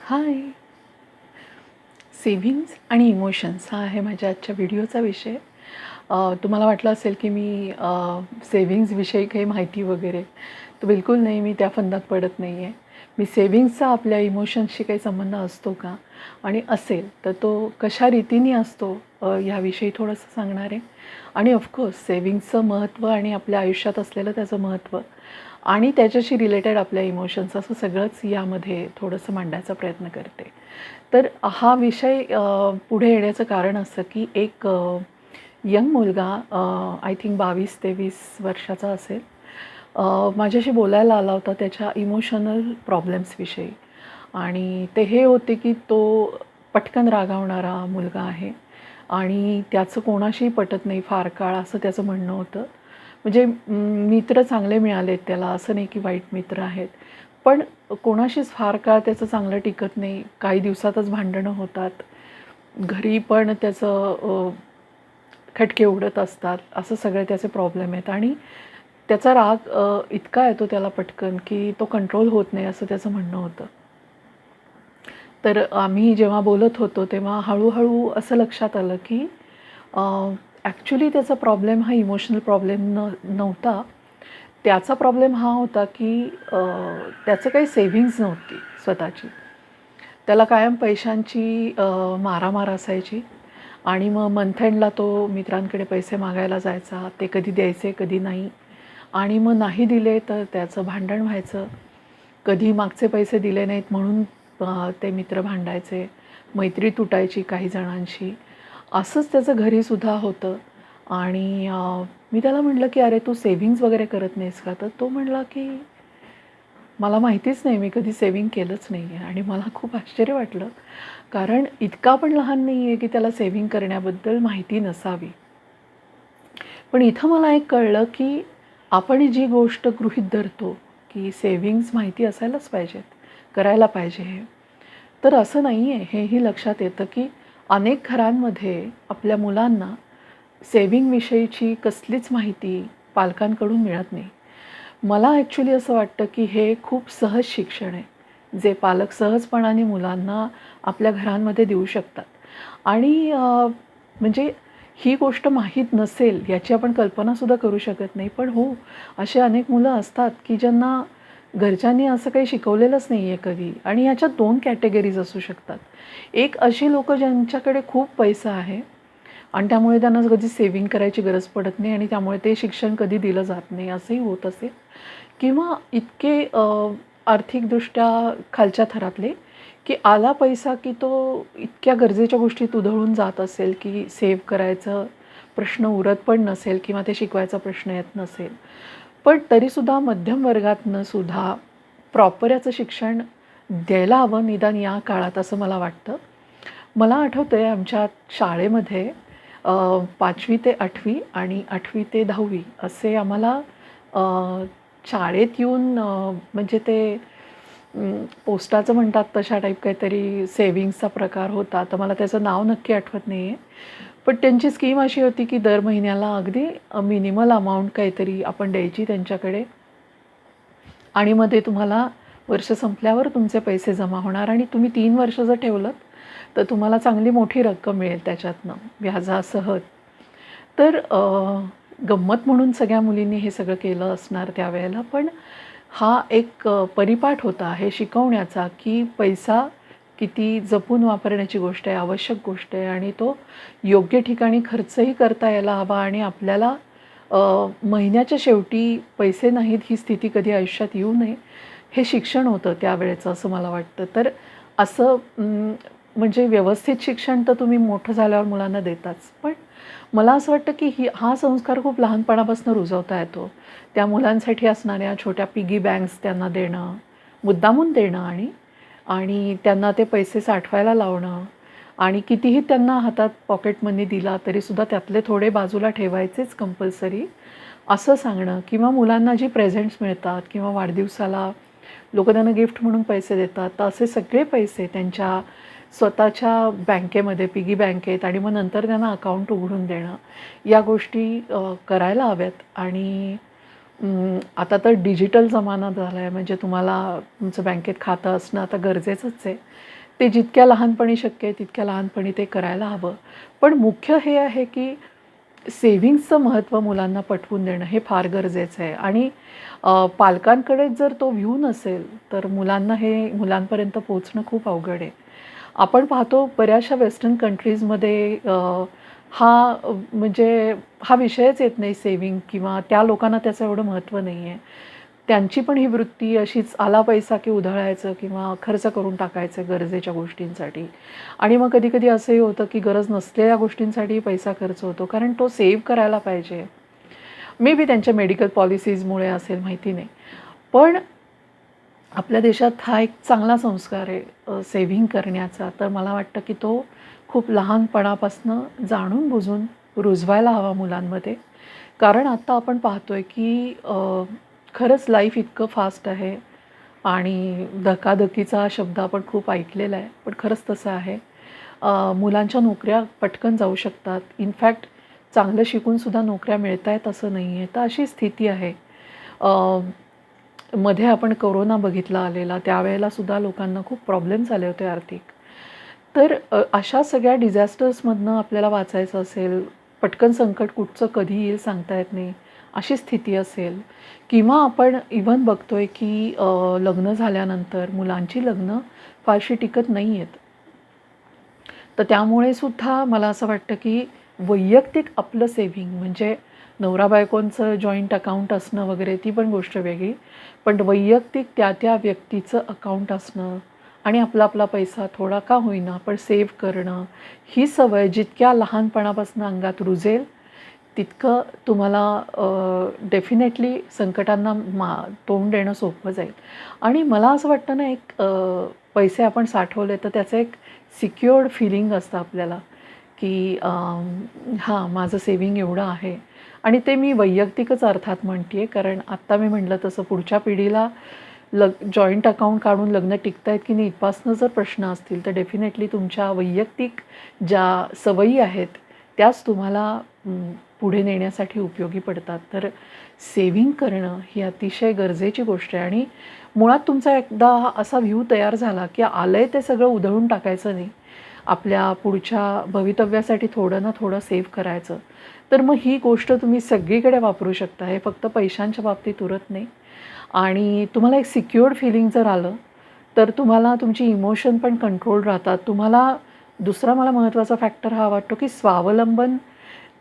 हाय. Savings आणि emotions हा आहे माझ्या आजच्या व्हिडिओचा विषय. तुम्हाला वाटलं असेल की मी सेव्हिंग्जविषयी काही माहिती वगैरे, तर बिलकुल नाही, मी त्या फंदात पडत नाही आहे. मी सेव्हिंग्जचा आपल्या इमोशन्सशी काही संबंध असतो का, आणि असेल तर तो कशा रीतीने असतो, ह्याविषयी थोडंसं सांगणार आहे. आणि ऑफकोर्स सेव्हिंग्जचं महत्त्व आणि आपल्या आयुष्यात असलेलं त्याचं महत्त्व आणि त्याच्याशी रिलेटेड आपल्या इमोशन्स, असं सगळंच यामध्ये थोडंसं मांडायचा प्रयत्न करते. तर हा विषय पुढे येण्याचं कारण असं की एक यंग मुलगा, आय थिंक 22-23 वर्षाचा असेल, माझ्याशी बोलायला आला होता त्याच्या इमोशनल प्रॉब्लेम्सविषयी. आणि ते हे होते की तो पटकन रागावणारा मुलगा आहे आणि त्याचं कोणाशीही पटत नाही फार काळ, असं त्याचं म्हणणं होतं. म्हणजे मित्र चांगले मिळालेत त्याला, असं नाही की वाईट मित्र आहेत. पण कोणाशीच फार काळ त्याचं चांगलं टिकत नाही. काही दिवसातच भांडणं होतात. घरी पण त्याचं खटके उडत असतात. असं सगळे त्याचे प्रॉब्लेम आहेत आणि त्याचा राग इतका येतो त्याला पटकन, की तो कंट्रोल होत नाही, असं त्याचं म्हणणं होतं. तर आम्ही जेव्हा बोलत होतो तेव्हा हळू असं लक्षात आलं की ॲक्च्युली त्याचा प्रॉब्लेम हा इमोशनल प्रॉब्लेम नव्हता. त्याचा प्रॉब्लेम हा होता की त्याचं काही सेव्हिंग्ज नव्हती स्वतःची. त्याला कायम पैशांची मारामार असायची आणि मग मंथ एंडला तो मित्रांकडे पैसे मागायला जायचा. ते कधी द्यायचे, कधी नाही. आणि मग नाही दिले तर त्याचं भांडण व्हायचं. कधी मागचे पैसे दिले नाहीत म्हणून ते मित्र भांडायचे. मैत्री तुटायची काही जणांशी. असंच त्याचं घरीसुद्धा होतं. आणि मी त्याला म्हटलं की "अरे, तू सेव्हिंग्ज वगैरे करत नाहीस का?" तर तो म्हणाला की "मला माहितीच नाही, मी कधी सेव्हिंग केलंच नाही आहे." आणि मला खूप आश्चर्य वाटलं, कारण इतका पण लहान नाही आहे की त्याला सेव्हिंग करण्याबद्दल माहिती नसावी. पण इथं मला एक कळलं की आपण जी गोष्ट गृहीत धरतो की सेव्हिंग्ज माहिती असायलाच पाहिजेत, करायला पाहिजे हे. तर असं नाही आहे, हेही लक्षात येतं की अनेक घरांमध्ये आपल्या मुलांना सेव्हिंगविषयीची कसलीच माहिती पालकांकडून मिळत नाही. मला ॲक्च्युली असं वाटतं की हे खूप सहज शिक्षण आहे, जे पालक सहजपणाने मुलांना आपल्या घरांमध्ये देऊ शकतात. आणि म्हणजे ही गोष्ट माहीत नसेल याची आपण कल्पनासुद्धा करू शकत नाही. पण हो, असे अनेक मुलं असतात की ज्यांना घरच्यांनी असं काही शिकवलेलंच नाही आहे कधी. आणि ह्याच्यात 2 कॅटेगरीज असू शकतात. एक अशी लोकं ज्यांच्याकडे खूप पैसा आहे आणि त्यामुळे त्यांना कधी सेव्हिंग करायची गरज पडत नाही आणि त्यामुळे ते शिक्षण कधी दिलं जात नाही, असंही होत असेल. किंवा इतके आर्थिकदृष्ट्या खालच्या थरातले, की आला पैसा की तो इतक्या गरजेच्या गोष्टीत उधळून जात असेल की सेव्ह करायचं प्रश्न उरत पण नसेल किंवा ते शिकवायचा प्रश्न येत नसेल. पण तरीसुद्धा मध्यम वर्गातनं सुद्धा प्रॉपर याचं शिक्षण द्यायला हवं निदान या काळात, असं मला वाटतं. मला आठवतंय आमच्या शाळेमध्ये 5वी ते 8वी आणि 8वी ते 10वी असे आम्हाला शाळेत येऊन म्हणजे ते पोस्टाचं म्हणतात तशा टाईप काहीतरी सेव्हिंग्जचा प्रकार होता. तर मला त्याचं नाव नक्की आठवत नाही आहे. पण त्यांची स्कीम अशी होती की दर महिन्याला अगदी मिनिमल अमाउंट काहीतरी आपण द्यायची त्यांच्याकडे आणि मग ते तुम्हाला वर्ष संपल्यावर तुमचे पैसे जमा होणार आणि तुम्ही 3 वर्ष जर ठेवलंत, तर तुम्हाला चांगली मोठी रक्कम मिळेल त्याच्यातनं व्याजासह. तर गंमत म्हणून सगळ्या मुलींनी हे सगळं केलं असणार त्यावेळेला. पण हा एक परिपाठ होता हे शिकवण्याचा की पैसा किती जपून वापरण्याची गोष्ट आहे, आवश्यक गोष्ट आहे आणि तो योग्य ठिकाणी खर्चही करता यायला हवा आणि आपल्याला महिन्याच्या शेवटी पैसे नाहीत ही स्थिती कधी आयुष्यात येऊ नये, हे शिक्षण होतं त्यावेळेचं, असं मला वाटतं. तर असं म्हणजे व्यवस्थित शिक्षण तर तुम्ही मोठं झाल्यावर मुलांना देताच. पण मला असं वाटतं की हा संस्कार खूप लहानपणापासून रुजवता येतो. त्या मुलांसाठी असणाऱ्या छोट्या पिगी बँक्स त्यांना देणं, मुद्दामून देणं आणि आणि त्यांना ते पैसे साठवायला लावणं आणि कितीही त्यांना हातात पॉकेट मनी दिला तरीसुद्धा त्यातले थोडे बाजूला ठेवायचेच कंपल्सरी, असं सांगणं. किंवा मुलांना जी प्रेझेंट्स मिळतात किंवा वाढदिवसाला लोकं त्यांना गिफ्ट म्हणून पैसे देतात, तर असे सगळे पैसे त्यांच्या स्वतःच्या बँकेमध्ये, पिगी बँकेत आणि मग नंतर त्यांना अकाउंट उघडून देणं, या गोष्टी करायला हव्यात. आणि आता तर डिजिटल जमाना झाला आहे, म्हणजे तुम्हाला तुमचं बँकेत खातं असणं आता गरजेचंच आहे. ते जितक्या लहानपणी शक्य आहे तितक्या लहानपणी ते करायला हवं. पण मुख्य हे आहे की सेव्हिंग्जचं महत्त्व मुलांना पटवून देणं हे फार गरजेचं आहे. आणि पालकांकडे जर तो व्ह्यू नसेल तर मुलांपर्यंत पोहोचणं खूप अवघड आहे. आपण पाहतो बऱ्याचशा वेस्टर्न कंट्रीजमध्ये म्हणजे हा विषयच येत नाही सेव्हिंग, किंवा त्या लोकांना त्याचं एवढं महत्त्व नाही आहे. त्यांची पण ही वृत्ती अशीच आला पैसा की उधळायचं किंवा खर्च करून टाकायचं गरजेच्या गोष्टींसाठी. आणि मग कधी-कधी असंही होतं की गरज नसलेल्या गोष्टींसाठी पैसा खर्च होतो, कारण तो सेव्ह करायला पाहिजे. मे बी त्यांच्या मेडिकल पॉलिसीजमुळे असेल, माहिती नाही. पण आपल्या देशात हा एक चांगला संस्कार आहे सेव्हिंग करण्याचा. तर मला वाटतं की तो खूप लहानपणापासून जाणून बुजून रुजवायला हवा मुलांमध्ये. कारण आता आपण पाहतोय की खरंच लाईफ इतकं फास्ट आहे आणि धकाधकीचा हा शब्द आपण खूप ऐकलेला आहे, पण खरंच तसं आहे. मुलांच्या नोकऱ्या पटकन जाऊ शकतात. इनफॅक्ट चांगलं शिकूनसुद्धा नोकऱ्या मिळत आहेत असं नाही आहे. तर अशी स्थिती आहे. मध्ये आपण कोरोना बघितला आलेला, त्यावेळेलासुद्धा लोकांना खूप प्रॉब्लेम्स आले होते आर्थिक. तर अशा सगळ्या डिझॅस्टर्समधनं आपल्याला वाचायचं असेल, पटकन संकट कुठचं कधी येईल सांगता येत नाही, अशी स्थिती असेल, किंवा आपण इव्हन बघतोय की लग्न झाल्यानंतर मुलांची लग्न फारशी टिकत नाही आहेत. तर त्यामुळे सुद्धा मला असं वाटतं की वैयक्तिक आपलं सेव्हिंग, म्हणजे नवरा बायकोंचं जॉईंट अकाउंट असणं वगैरे ती पण गोष्ट वेगळी. पण वैयक्तिक त्या व्यक्तीचं अकाउंट असणं आणि आपला पैसा थोडा का होईना पण सेव्ह करणं, ही सवय जितक्या लहानपणापासून अंगात रुजेल तितकं तुम्हाला डेफिनेटली संकटांना तोंड देणं सोपं जाईल. आणि मला असं वाटतं ना, पैसे आपण साठवले तर त्याचं एक सिक्युअर्ड फीलिंग असतं आपल्याला, की हां, माझं सेव्हिंग एवढं आहे. आणि ते मी वैयक्तिकच अर्थात म्हणते आहे, कारण आत्ता मी म्हटलं तसं पुढच्या पिढीला जॉईंट अकाउंट काढून लग्न टिकतायत की नाही इथपासनं जर प्रश्न असतील, तर डेफिनेटली तुमच्या वैयक्तिक ज्या सवयी आहेत त्याच तुम्हाला पुढे नेण्यासाठी उपयोगी पडतात. तर सेव्हिंग करणं ही अतिशय गरजेची गोष्ट आहे. आणि मुळात तुमचा एकदा असा व्ह्यू तयार झाला की आलंय ते सगळं उधळून टाकायचं नाही, आपल्या पुढच्या भवितव्यासाठी थोडं ना थोडं सेव्ह करायचं. तर मग ही गोष्ट तुम्ही सगळीकडे वापरू शकता. हे फक्त पैशांच्या बाबतीत उरत नाही. आणि तुम्हाला एक सिक्युअर्ड फीलिंग जर आलं तर तुम्हाला तुमची इमोशन पण कंट्रोल राहतात. तुम्हाला दुसरा मला महत्त्वाचा फॅक्टर हा वाटतो की स्वावलंबन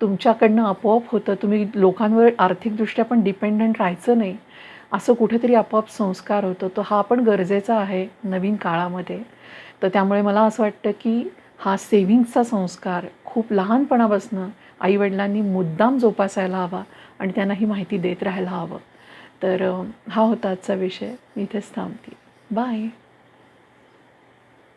तुमच्याकडनं आपोआप होतं. तुम्ही लोकांवर आर्थिकदृष्ट्या पण डिपेंडंट राहायचं नाही, असं कुठेतरी आपोआप संस्कार होतो. तो हा पण गरजेचा आहे नवीन काळामध्ये. तर त्यामुळे मला असं वाटतं की हा सेव्हिंग्जचा संस्कार खूप लहानपणापासून आई-वडिलांनी मुद्दाम जोपासायला हवा आणि त्यांना ही माहिती देत राहायला हवं. तर हा होता आजचा विषय. मी इथेच थांबते. बाय.